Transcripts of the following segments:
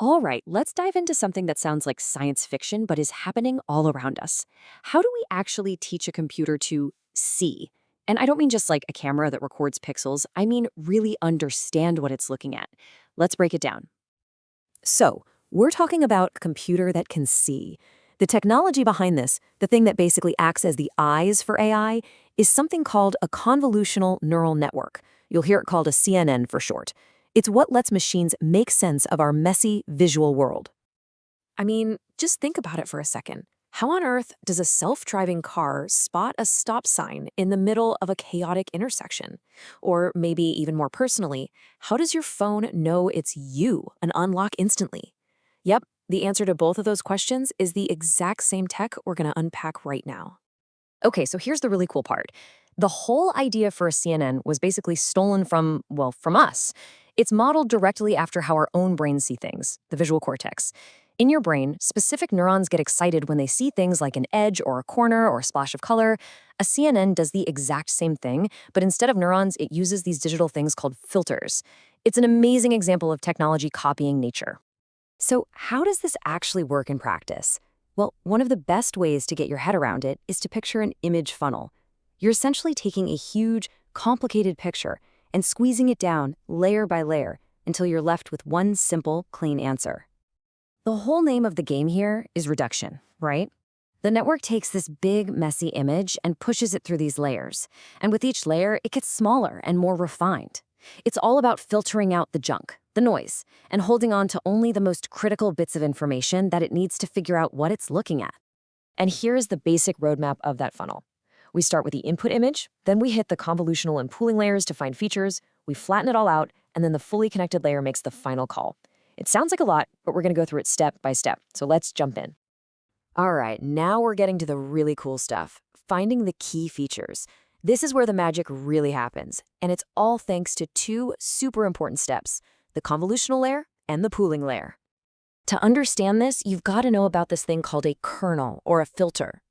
All right, let's dive into something that sounds like science fiction but is happening all around us. How do we actually teach a computer to see? And I don't mean just like a camera that records pixels, I mean really understand what it's looking at. Let's break it down. So, we're talking about a computer that can see. The technology behind this, the thing that basically acts as the eyes for AI, is something called a convolutional neural network. You'll hear it called a CNN for short. It's what lets machines make sense of our messy visual world. I mean, just think about it for a second. How on earth does a self-driving car spot a stop sign in the middle of a chaotic intersection? Or maybe even more personally, how does your phone know it's you and unlock instantly? Yep, the answer to both of those questions is the exact same tech we're going to unpack right now. Okay, so here's the really cool part. The whole idea for a CNN was basically stolen from, well, from us. It's modeled directly after how our own brains see things, the visual cortex. In your brain, specific neurons get excited when they see things like an edge or a corner or a splash of color. A CNN does the exact same thing, but instead of neurons, it uses these digital things called filters. It's an amazing example of technology copying nature. So how does this actually work in practice? Well, one of the best ways to get your head around it is to picture an image funnel. You're essentially taking a huge, complicated picture and squeezing it down layer by layer until you're left with one simple, clean answer. The whole name of the game here is reduction, right? The network takes this big, messy image and pushes it through these layers. And with each layer, it gets smaller and more refined. It's all about filtering out the junk, the noise, and holding on to only the most critical bits of information that it needs to figure out what it's looking at. And here's the basic roadmap of that funnel. We start with the input image, then we hit the convolutional and pooling layers to find features, we flatten it all out, and then the fully connected layer makes the final call. It sounds like a lot, but we're going to go through it step by step, so let's jump in. All right, now we're getting to the really cool stuff, finding the key features. This is where the magic really happens, and it's all thanks to two super important steps, the convolutional layer and the pooling layer. To understand this, you've got to know about this thing called a kernel or a filter.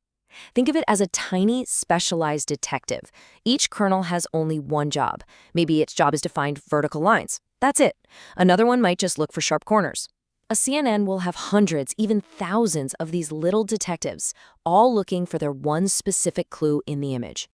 Think of it as a tiny, specialized detective. Each kernel has only one job. Maybe its job is to find vertical lines. That's it. Another one might just look for sharp corners. A CNN will have hundreds, even thousands of these little detectives, all looking for their one specific clue in the image.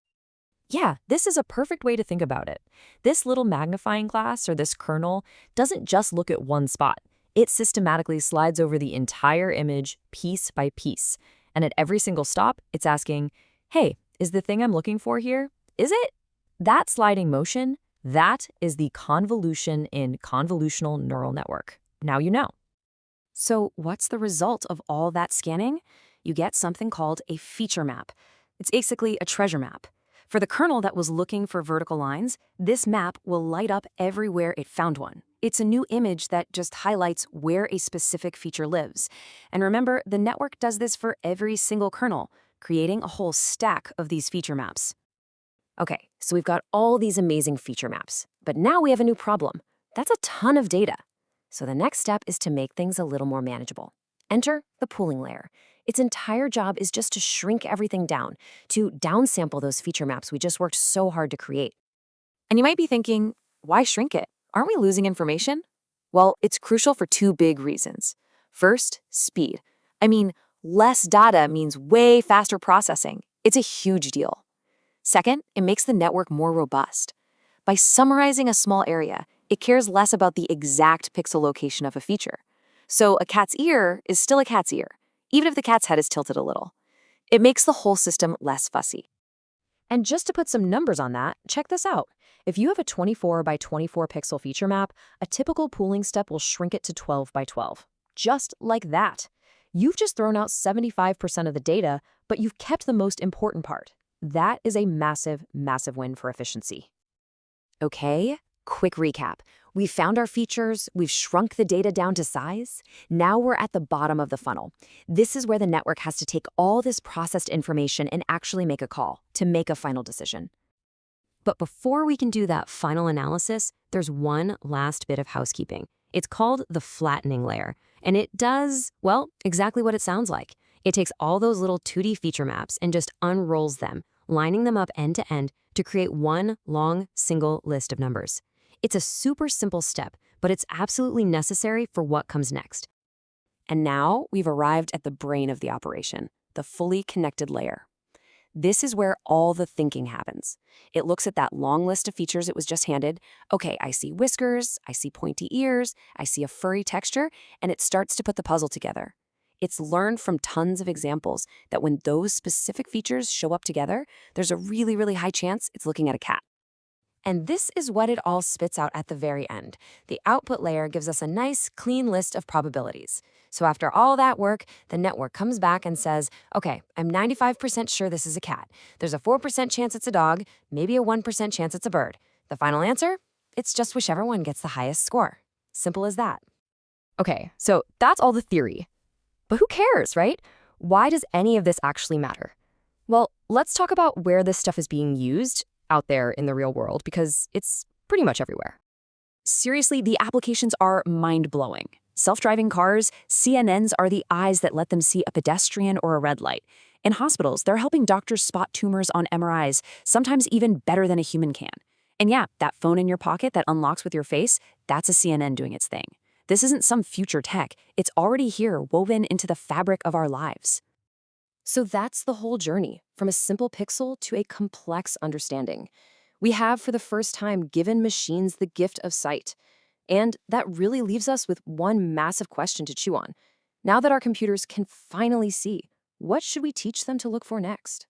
Yeah, this is a perfect way to think about it. This little magnifying glass, or this kernel, doesn't just look at one spot. It systematically slides over the entire image piece by piece. And at every single stop, it's asking, hey, is the thing I'm looking for here? Is it? That sliding motion, that is the convolution in convolutional neural network. Now you know. So what's the result of all that scanning? You get something called a feature map. It's basically a treasure map. For the kernel that was looking for vertical lines, this map will light up everywhere it found one. It's a new image that just highlights where a specific feature lives. And remember, the network does this for every single kernel, creating a whole stack of these feature maps. Okay, so we've got all these amazing feature maps, but now we have a new problem. That's a ton of data. So the next step is to make things a little more manageable. Enter the pooling layer. Its entire job is just to shrink everything down, to downsample those feature maps we just worked so hard to create. And you might be thinking, why shrink it? Aren't we losing information? Well, it's crucial for two big reasons. First, speed. I mean, less data means way faster processing. It's a huge deal. Second, it makes the network more robust. By summarizing a small area, it cares less about the exact pixel location of a feature. So a cat's ear is still a cat's ear, even if the cat's head is tilted a little. It makes the whole system less fussy. And just to put some numbers on that, check this out. If you have a 24 by 24 pixel feature map, a typical pooling step will shrink it to 12 by 12. Just like that. You've just thrown out 75% of the data, but you've kept the most important part. That is a massive, massive win for efficiency. Okay, quick recap. We've found our features, we've shrunk the data down to size. Now we're at the bottom of the funnel. This is where the network has to take all this processed information and actually make a call to make a final decision. But before we can do that final analysis, there's one last bit of housekeeping. It's called the flattening layer, and it does, well, exactly what it sounds like. It takes all those little 2D feature maps and just unrolls them, lining them up end to end to create one long, single list of numbers. It's a super simple step, but it's absolutely necessary for what comes next. And now we've arrived at the brain of the operation, the fully connected layer. This is where all the thinking happens. It looks at that long list of features it was just handed. Okay, I see whiskers, I see pointy ears, I see a furry texture, and it starts to put the puzzle together. It's learned from tons of examples that when those specific features show up together, there's a really, really high chance it's looking at a cat. And this is what it all spits out at the very end. The output layer gives us a nice, clean list of probabilities. So after all that work, the network comes back and says, okay, I'm 95% sure this is a cat. There's a 4% chance it's a dog, maybe a 1% chance it's a bird. The final answer? It's just whichever one gets the highest score. Simple as that. Okay, so that's all the theory. But who cares, right? Why does any of this actually matter? Well, let's talk about where this stuff is being used out there in the real world, because it's pretty much everywhere. Seriously, the applications are mind-blowing. Self-driving cars, CNNs are the eyes that let them see a pedestrian or a red light. In hospitals, they're helping doctors spot tumors on MRIs, sometimes even better than a human can. And yeah, that phone in your pocket that unlocks with your face, that's a CNN doing its thing. This isn't some future tech. It's already here, woven into the fabric of our lives. So that's the whole journey, from a simple pixel to a complex understanding. We have, for the first time, given machines the gift of sight. And that really leaves us with one massive question to chew on. Now that our computers can finally see, what should we teach them to look for next?